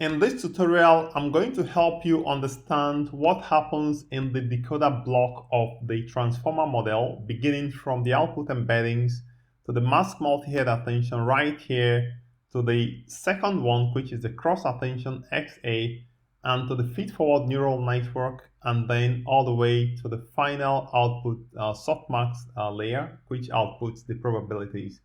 In this tutorial, I'm going to help you understand what happens in the decoder block of the transformer model, beginning from the output embeddings to the mask multi-head attention right here, to the second one, which is the cross attention XA, and to the feed-forward neural network, and then all the way to the final output softmax layer, which outputs the probabilities.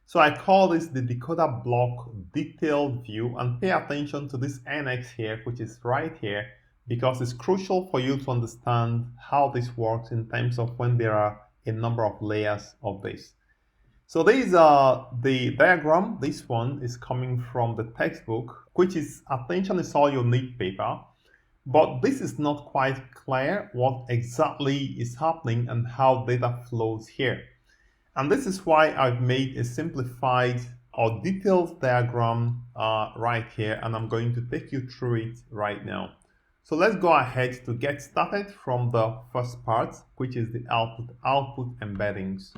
So I call this the decoder block detailed view, and pay attention to this NX here, which is right here, because it's crucial for you to understand how this works in terms of when there are a number of layers of this. So these are the diagram. This one is coming from the textbook, which is Attention is All You Need paper. But this is not quite clear what exactly is happening and how data flows here. And this is why I've made a simplified or detailed diagram right here, and I'm going to take you through it right now. So let's go ahead to get started from the first part, which is the output embeddings.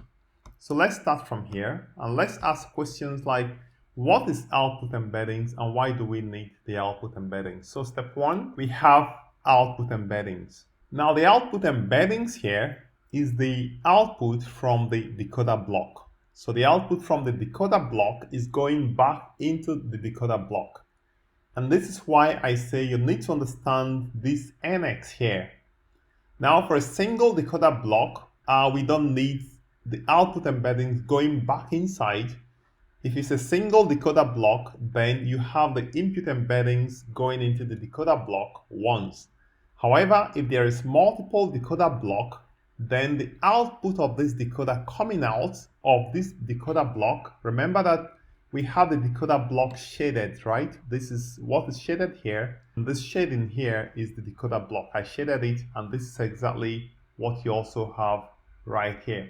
So let's start from here, and let's ask questions like, what is output embeddings and why do we need the output embeddings? So step one, we have output embeddings. Now the output embeddings here is the output from the decoder block. So the output from the decoder block is going back into the decoder block. And this is why I say you need to understand this NX here. Now for a single decoder block, we don't need the output embeddings going back inside. If it's a single decoder block, then you have the input embeddings going into the decoder block once. However, if there is multiple decoder block, then the output of this decoder coming out of this decoder block, remember that we have the decoder block shaded, right? This is what is shaded here, and this shading here is the decoder block. I shaded it, and this is exactly what you also have right here.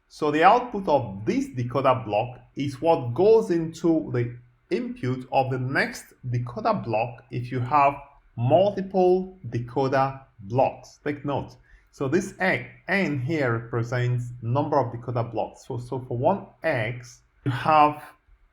So the output of this decoder block is what goes into the input of the next decoder block if you have multiple decoder blocks. Take note. So this N here represents number of decoder blocks. So for one X, you have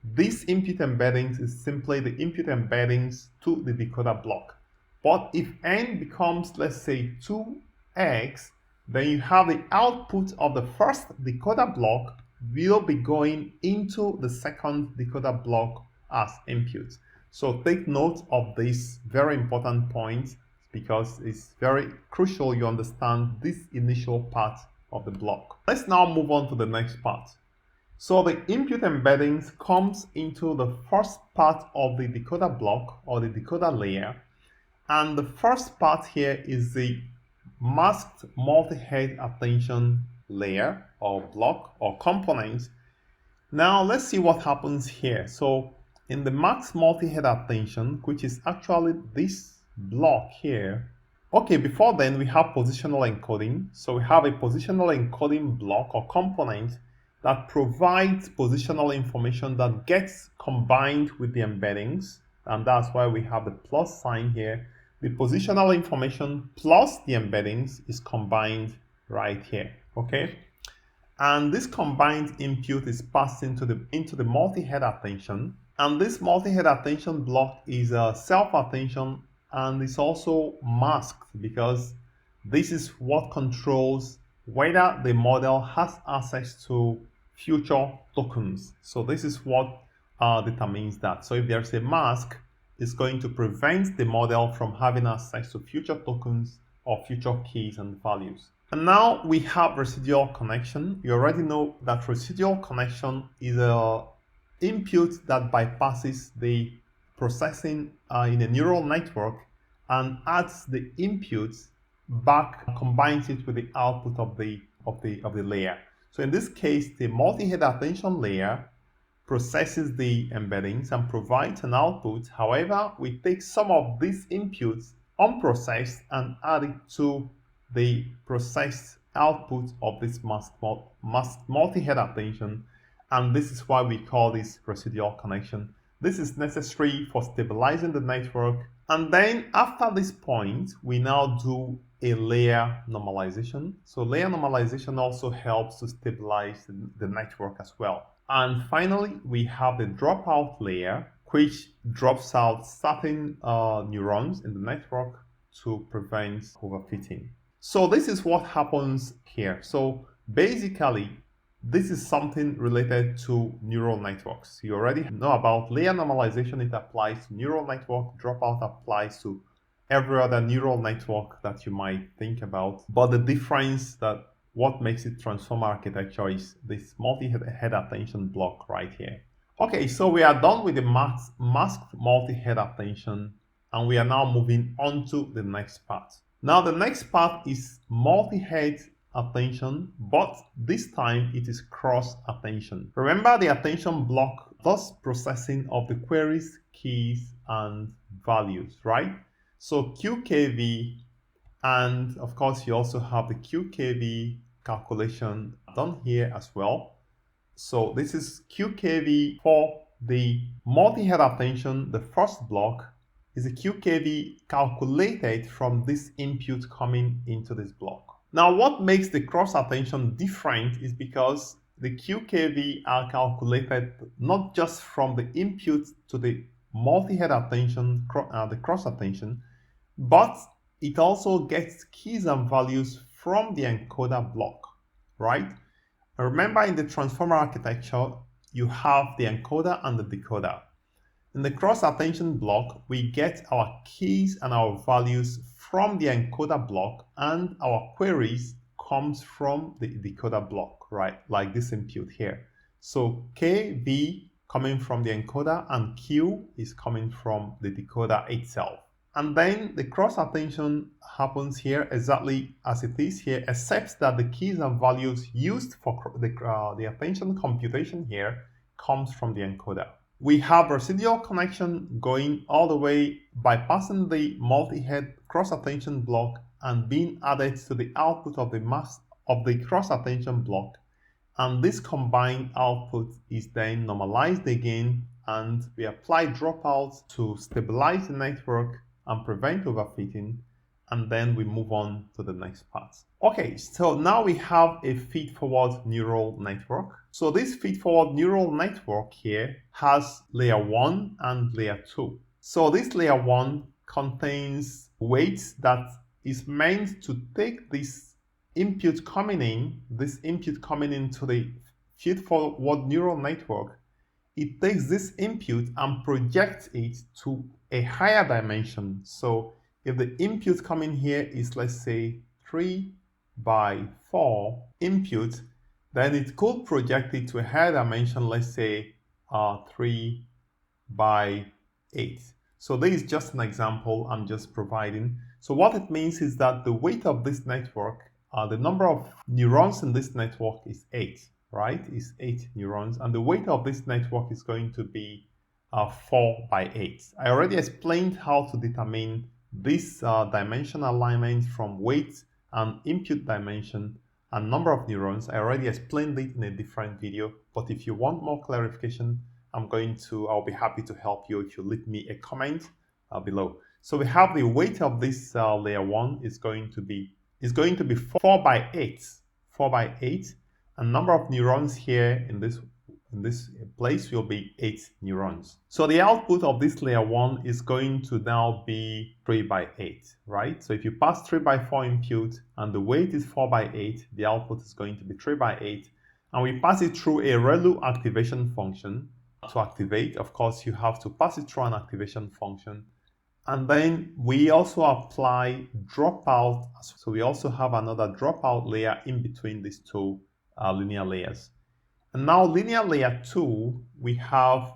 this input embeddings is simply the input embeddings to the decoder block. But if N becomes, let's say, 2X, then you have the output of the first decoder block will be going into the second decoder block as input. So take note of this very important point, because it's very crucial you understand this initial part of the block. Let's now move on to the next part. So the input embeddings comes into the first part of the decoder block or the decoder layer, and the first part here is the masked multi-head attention layer or block or component. Now let's see what happens here. So in the masked multi-head attention, which is actually this block here. Okay, before then we have positional encoding. So we have a positional encoding block or component that provides positional information that gets combined with the embeddings, and that's why we have the plus sign here. The positional information plus the embeddings is combined right here. Okay, and this combined input is passed into the multi-head attention, and this multi-head attention block is a self-attention, and it's also masked because this is what controls whether the model has access to future tokens. So this is what determines that. So if there's a mask, it's going to prevent the model from having access to future tokens or future keys and values. And now we have residual connection. You already know that residual connection is an input that bypasses the processing in a neural network and adds the inputs back, combines it with the output of the layer. So in this case, the multi-head attention layer processes the embeddings and provides an output. However, we take some of these inputs unprocessed and add it to the processed output of this masked multi-head attention, and this is why we call this residual connection. This is necessary for stabilizing the network, and then after this point, we now do a layer normalization. So layer normalization also helps to stabilize the network as well. And finally, we have the dropout layer, which drops out certain neurons in the network to prevent overfitting. So this is what happens here. So basically, this is something related to neural networks. You already know about layer normalization. It applies to neural network. Dropout applies to every other neural network that you might think about. But the difference that what makes it transformer architecture is this multi-head attention block right here. Okay, so we are done with the masked multi-head attention, and we are now moving on to the next part. Now the next part is multi-head attention, but this time it is cross attention. Remember, the attention block does processing of the queries, keys, and values, right? So QKV, and of course you also have the QKV calculation done here as well. So this is QKV for the multi-head attention. The first block is a QKV calculated from this input coming into this block. Now, what makes the cross attention different is because the QKV are calculated not just from the input to the multi-head attention, the cross attention, but it also gets keys and values from the encoder block, right? Remember, in the transformer architecture, you have the encoder and the decoder. In the cross attention block, we get our keys and our values from the encoder block, and our queries comes from the decoder block, right? Like this input here. So KV coming from the encoder and Q is coming from the decoder itself. And then the cross attention happens here exactly as it is here, except that the keys and values used for the attention computation here comes from the encoder. We have residual connection going all the way, bypassing the multi-head cross attention block and being added to the output of the cross attention block. And this combined output is then normalized again, and we apply dropouts to stabilize the network and prevent overfitting, and then we move on to the next part. Okay, so now we have a feed-forward neural network. So this feed-forward neural network here has layer 1 and layer 2. So this layer 1 contains weights that is meant to take this input coming into the feed-forward neural network. It takes this input and projects it to a higher dimension. So if the input coming here is, let's say, 3 by 4 input, then it could project it to a higher dimension, let's say 3 by 8. So this is just an example I'm just providing. So what it means is that the weight of this network, the number of neurons in this network is 8. Right, is 8 neurons, and the weight of this network is going to be 4 by 8. I already explained how to determine this dimension alignment from weight and input dimension and number of neurons. I already explained it in a different video, but if you want more clarification, I'll be happy to help you if you leave me a comment below. So we have the weight of this layer 1 is going to be 4 by 8, 4 by 8. And number of neurons here in this place will be 8 neurons. So the output of this layer 1 is going to now be 3 by 8, right? So if you pass 3 by 4 input and the weight is 4 by 8, the output is going to be 3 by 8. And we pass it through a ReLU activation function to activate. Of course, you have to pass it through an activation function. And then we also apply dropout. So we also have another dropout layer in between these two linear layers. And now linear layer 2, we have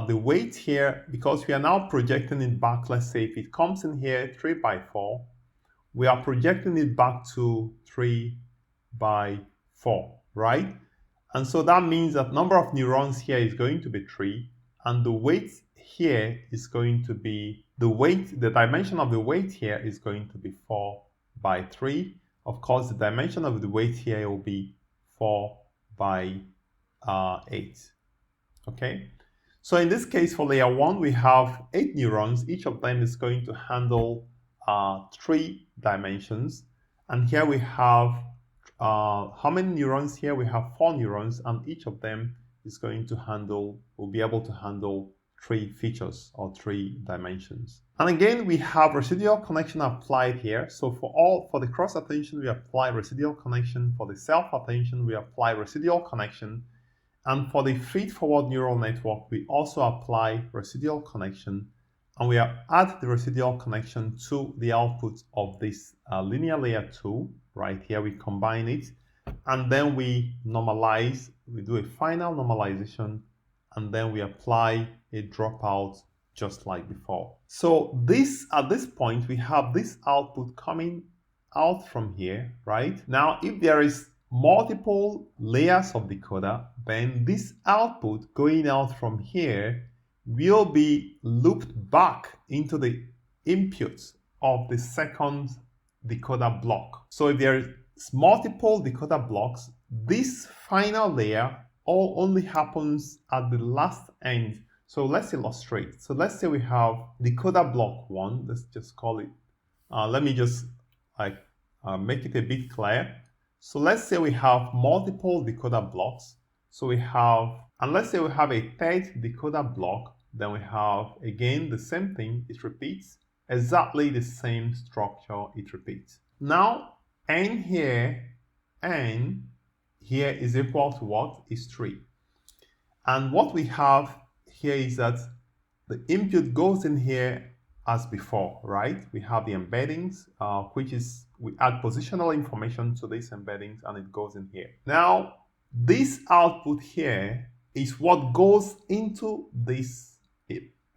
the weight here, because we are now projecting it back. Let's say if it comes in here 3 by 4, we are projecting it back to 3 by 4, right? And so that means that number of neurons here is going to be 3, and the weight here is going to be, the dimension of the weight here is going to be 4 by 3. Of course, the dimension of the weight here will be 4 by 8. Okay, so in this case for layer 1, we have 8 neurons. Each of them is going to handle 3 dimensions. And here we have how many neurons here? We have 4 neurons, and each of them is going to will be able to handle three features or three dimensions. And again, we have residual connection applied here. So for the cross attention, we apply residual connection. For the self attention, we apply residual connection. And for the feed-forward neural network, we also apply residual connection, and we add the residual connection to the output of this linear layer 2. Right here, we combine it, and then we normalize. We do a final normalization, and then we apply a dropout just like before. So at this point, we have this output coming out from here, right? Now, if there is multiple layers of decoder, then this output going out from here will be looped back into the input of the second decoder block. So if there is multiple decoder blocks, this final layer only happens at the last end. So let's illustrate. So let's say we have decoder block 1. Let's just call it, let me just make it a bit clear. So let's say we have multiple decoder blocks. So we have, and let's say we have a third decoder block, then we have again the same thing, it repeats, exactly the same structure, it repeats. Now, n here is equal to what? Is 3. And what we have here is that the input goes in here as before, right? We have the embeddings, which is, we add positional information to these embeddings and it goes in here. Now, this output here is what goes into this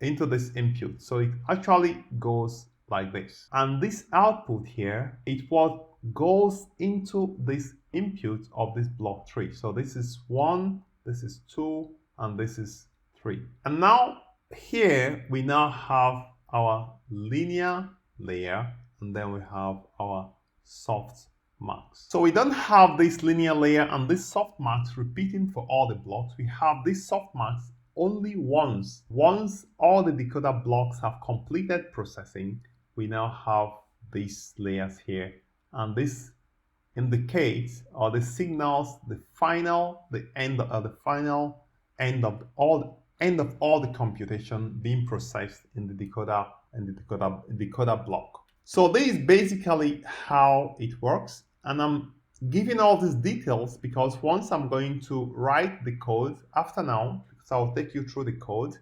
input. So it actually goes like this. And this output here is what goes into this input of this block 3. So this is 1, this is 2, and this is 3. And now here we now have our linear layer, and then we have our soft marks. So we don't have this linear layer and this soft marks repeating for all the blocks. We have these soft marks only once. Once all the decoder blocks have completed processing, we now have these layers here, and this indicates, or this signals, the end of all the computation being processed in the decoder and the decoder block. So this is basically how it works, and I'm giving all these details because once I'm going to write the code after now, because I'll take you through the code,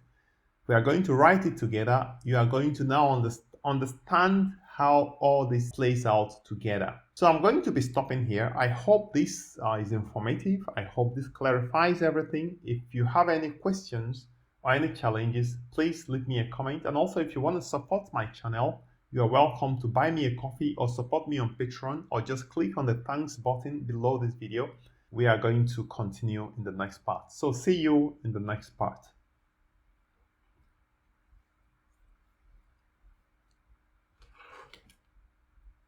we are going to write it together. You are going to now understand how all this plays out together. So I'm going to be stopping here. I hope this is informative. I hope this clarifies everything. If you have any questions or any challenges, please leave me a comment. And also, if you want to support my channel, you are welcome to buy me a coffee or support me on Patreon, or just click on the thanks button below this video. We are going to continue in the next part. So see you in the next part.